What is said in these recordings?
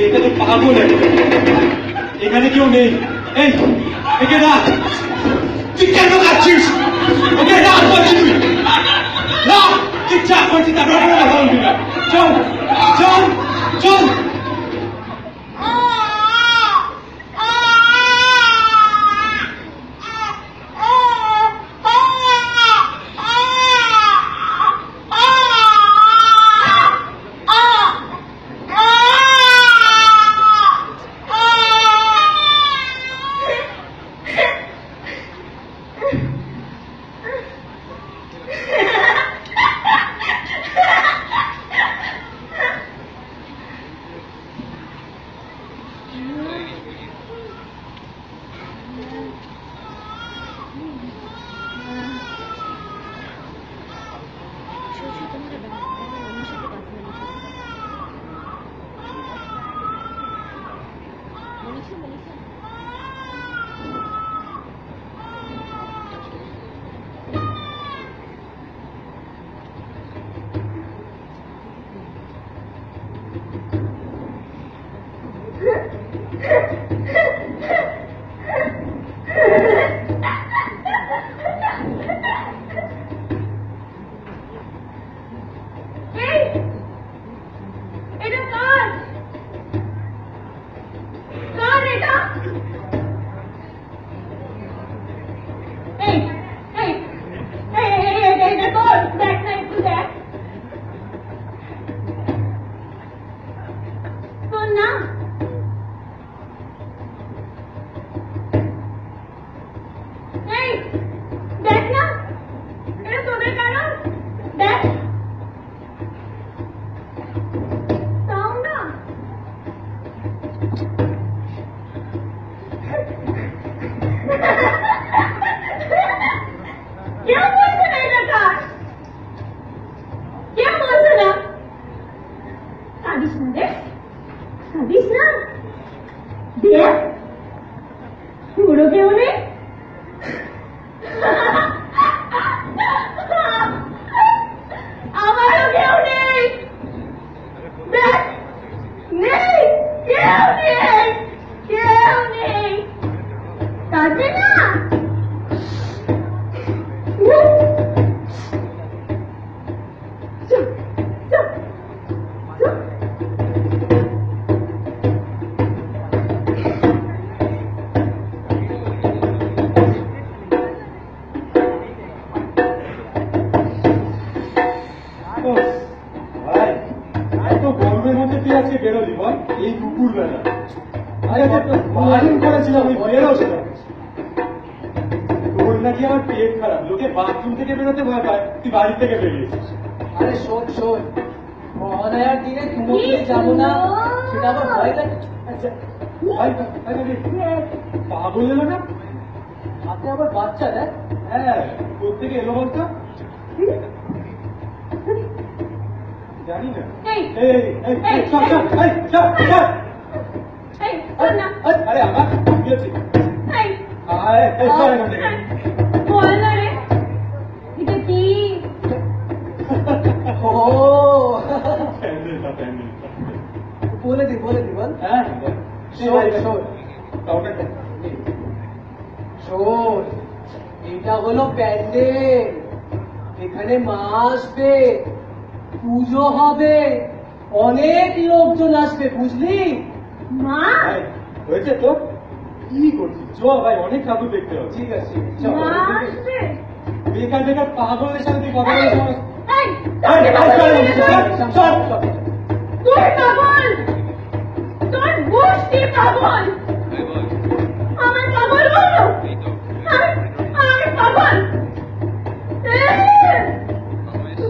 এটা তো পাগল এখানে কেউ নেই। এই একে না, তুই কেন কাঁদছিস? ওকে না বলছি, তুই না, তুই যা করছিস তার ব্যাপারে কথা বলবি না। চল চল চল। বাথরুম থেকে বেরোতে ভয় পায়, তুই বাড়ি থেকে বেরিয়েছিস। আরে শোন শোন, মহালয়ার দিনে তোমাকে যাবো না, সেটা আবার ভয় লাগে। পাগল এলো না, হাতে আবার বাচ্চা দেখ। হ্যাঁ, কোথেকে এলো বলতো জানি না। আরে আমার কি হচ্ছে? বলে দি বল। হ্যাঁ শোন, এটা হলো প্যান্ডেল, এখানে মা আসবে, পুজো হবে, অনেক লোকজন আসবে, বুঝলি? মা হয়েছে তো, কি করছিস? চ ভাই, অনেক ঠাকুর দেখতে হবে। ঠিক আছে, বেকার বেকার পাগলের সাথে তুই কথা বলে তোর গোষ্ঠী পাগল, আমার পাগল বলো, আমি পাগল,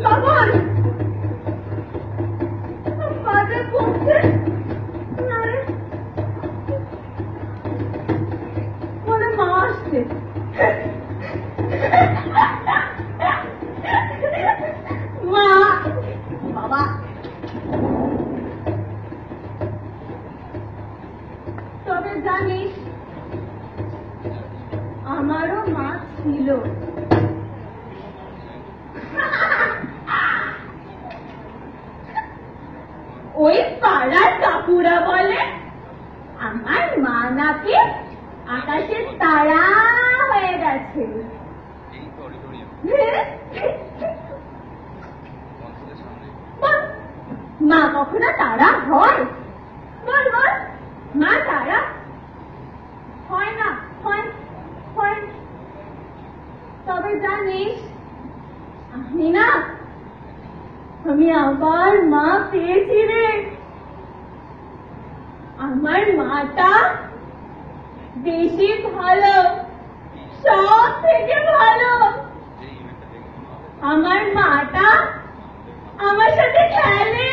পাগল বাজে করছে। মনে মা আসছে, মা বাবা তবে জানিস আমারও মা ছিল। ওই পাড়ার কাকুরা বলে আমার মা নাকি আকাশের তারা হয়ে গেছে। বল, মা কখনো তারা হয়? বল বল, মা তারা হয় না? হয় হয়। তবে জানিস আমি না, আমি আবার মা পেয়েছি রে। আমার মাটা বেশি ভালো, সব থেকে ভালো। আমার মাটা আমার সাথে খেলে,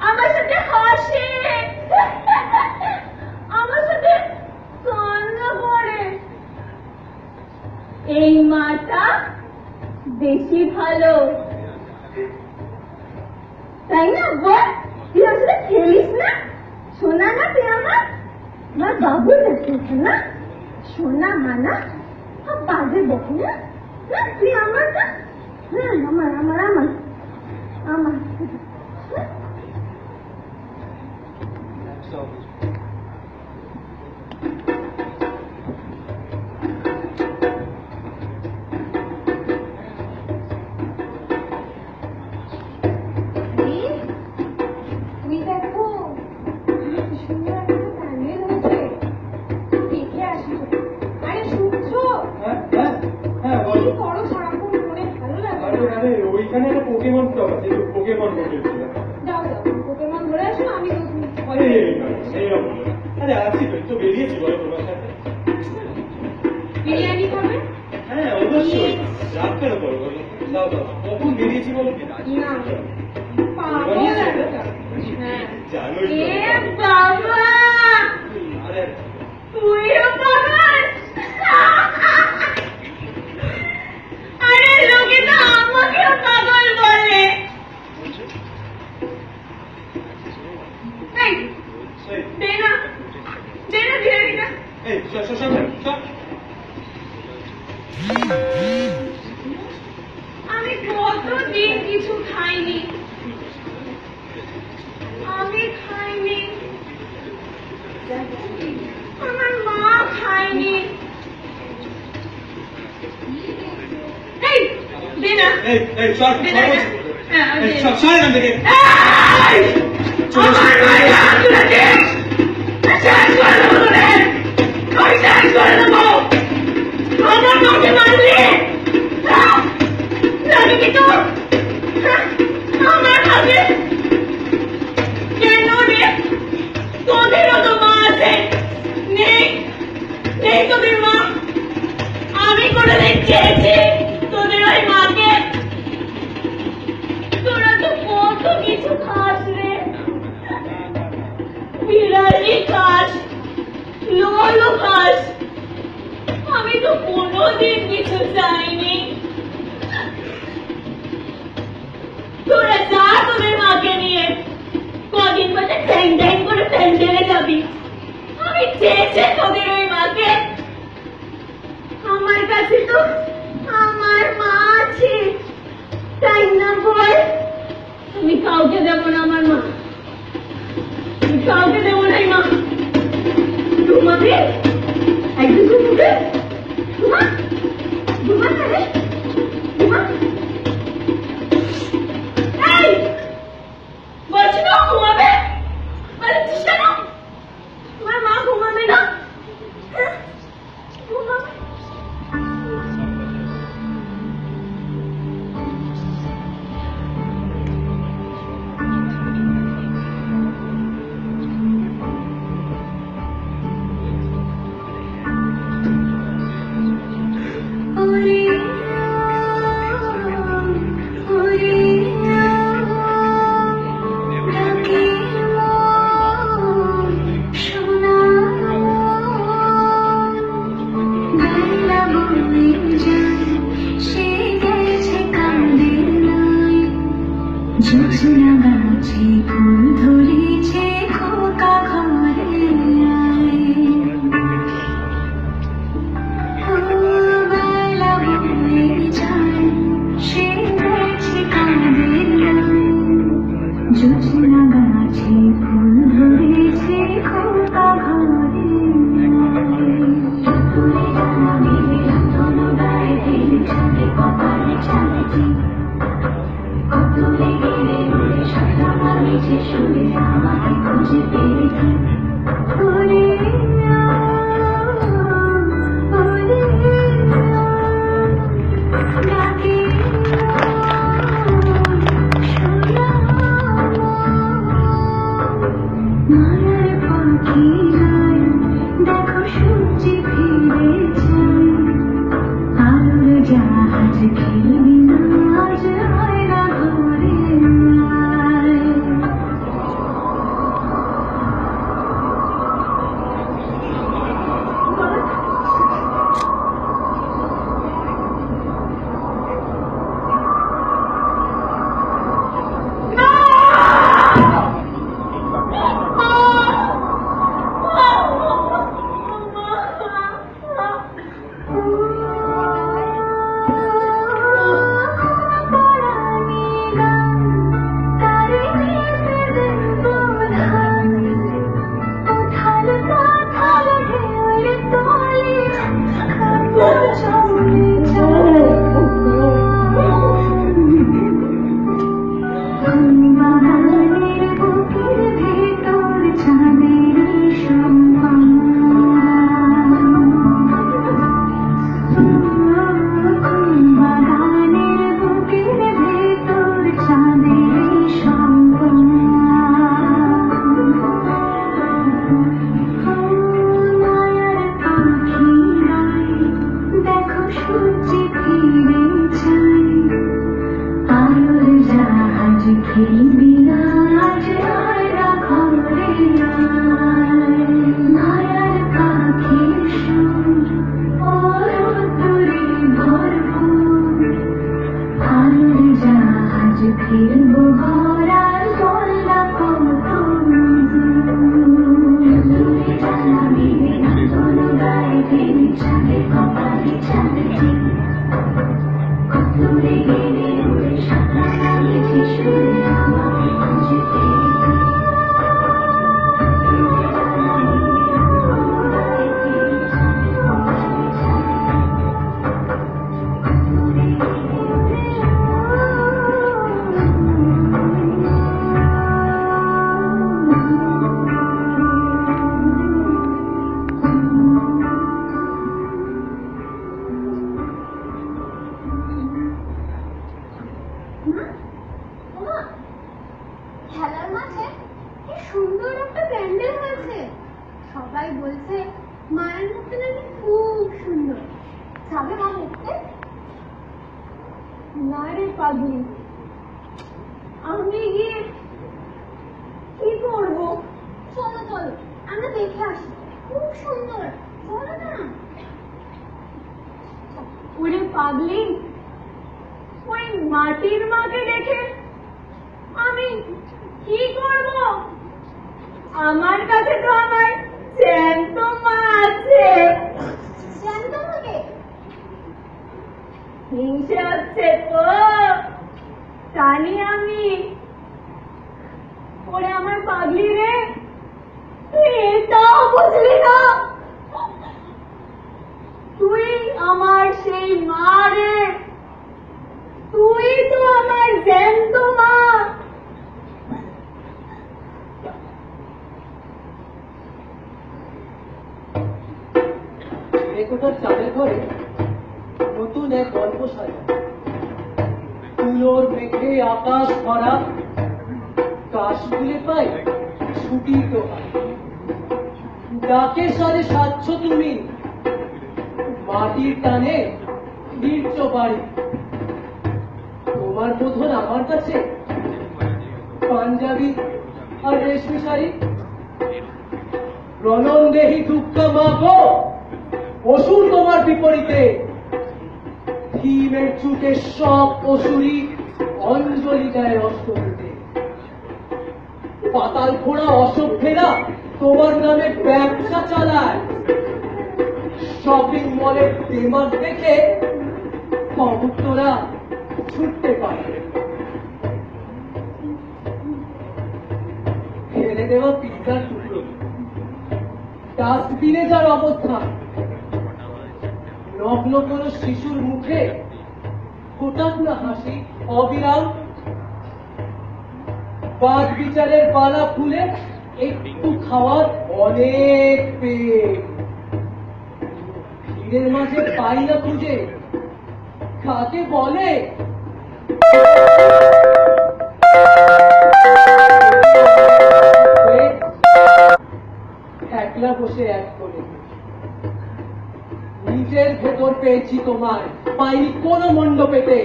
আমার সাথে হাসে, আমার সাথে কান্না করে। এই মাটা বেশি ভালো, তাই না? বল, তুই আসলে খেলিস না? শোনা না তুই আমার বাবু না, না শোনা মানা বাজে বক না, তুই আমার না। হ্যাঁ, আমার আমার আমার আমার তুমি দেখো কি সুন্দর একটা প্যান্ডেল হয়েছে, দেখে আসো। আরে শুনছো? হ্যাঁ হ্যাঁ হ্যাঁ, কি বলো। করো সারাক্ষণ, মনে ভালো লাগে আরে না? আরে, ওইখানে একটা পোকেমন শপ আছে, একটু পোকেমন হোটেল ছিল। যাও যাও, পোকেমন ঘুরে আসো, আমি তো আরে এইরকম বলো না। আরে আছি তো, একটু বেরিয়েছি বলো তোমার সাথে। বিরিয়ানি খাবে? হ্যাঁ অবশ্যই, রাত কেন করো বলো? দাও দাও, কখন বেরিয়েছি বলো কি? না, পাগল একটা। হ্যাঁ। জানোই তো। এ বাবা, আরে তুইও পাগল? আরে লোকে তো আমাকেও পাগল বলে। এই, এই, দে না, দে না বিরিয়ানিটা। এই সর সর সর সর। আমি কতদিন কিছু খাইনি, আমি খাইনি, আমার মা খায়নি। এই, দে না, এই এই সর দে সর না। বলছি। হ্যাঁ, এই দে। সর সর এখান থেকে। এই! আমার মায়ের হাত তুলেছিস! শেষ করে দেবো তোরে! আমি শেষ করে দেবো! আমার মাকে মারলি! হ্যাঁ? জানি কি তোর? হ্যাঁ? আমার মাকে? কেন রে? তোদেরও তো মা আছে! নেই! নেই তোদের মা! আমি কোনোদিন চেয়েছি তোদের ওই মাকে! তোরা তো কত কিছু খাস রে, বিরিয়ানি খাস, লোলো খাস, আমি তো কোনোদিন কিছু চাইনি। তোরা যা তোদের মাকে নিয়ে, কদিন বাদে ট্যাং ট্যাং করে প্যান্ডেলে যাবি। আমি চেয়েছি তোদের ওই মাকে, আমার কাছে তো আমার মা আছে, তাই না বল? আমি কাউকে দেবো না আমার মা, আমি কাউকে দেবো না এই মা। ঘুমাবি? একদিন ঘুমবে? ঘুমা, ঘুমা না রে, ঘুমা। এই, বলছি না ঘুমাবে? বলছিস কেন? আমার মা ঘুমাবে না? হ্যাঁ? ঘুমাবে? শুয়ে আমাকে খুঁজে পেয়ে ওরে ডাকে মায়ার পাখি দেখো সূর্যে ফিরেছে আলোর জাহাজ খেলবি না আজ হয় না ঘরে খেলার মাঠে কি সুন্দর একটা প্যান্ডেল হয়েছে সবাই বলছে মায়ের মূর্তি নাকি খুব সুন্দর যাবে মা দেখতে না রে পাগলি আমি গিয়ে কি করবো চলো চলো আমরা দেখে আসি খুব সুন্দর চলো না ওরে পাগলি ওই মাটির মাকে দেখে আমি কি করব আমার কাছে তো আমার জ্যান্ত মা আছে জ্যান্ত মাকে হিংসে হচ্ছে তো জানি আমি ওরে আমার পাগলি রে তুই এটাও বুঝলি না তুই আমার সেই মা রে তুই তো আমার জ্যান্ত মা একটার চালের ঘরে নতুন এক গল্প সাজা তুলোর মেঘে আকাশ ভরা কাশফুলে পাই ছুটির দোকান ডাকে সারে সাচ্ছ তুমি মাটির টানে নির্চ বাড়ি তোমার বোধন আমার কাছে পাঞ্জাবি আর রেশমি শাড়ি রণন্দেহি দুঃখ মাগো অসুর তোমার বিপরীতে ভীমের চুকে সব অসুরই অঞ্জলি দেয় অষ্টমীতে পাতাল ফোড়া অসভ্যেরা তোমার নামে ব্যবসা চালায় শপিং মলের ডিমান্ড দেখে ভক্তরা ছুটতে পারে ফেলে দেওয়া পিৎজার টুকরো ডাস্টবিনে যার অবস্থা নগ্ন কোন শিশুর মুখে হঠাৎ না হাসি অবিরাম বাদ বিচারের পালা ফুলে একটু খাওয়ার অনেক পেট, ভিড়ের মাঝে পাই না খুঁজে, কাকে বলে একলা বসে এক করে নিজের ভেতর পেয়েছি তোমায়, পাইনি কোনো মণ্ডপেতে।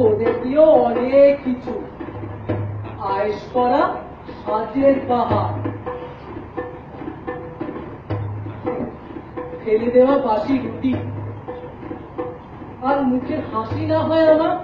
ওদের দিয়েও অনেক কিছু, আয়েশ করা সাজের বাহার, ফেলে দেওয়া বাসি রুটি, আর মুখের হাসি না হয় আমার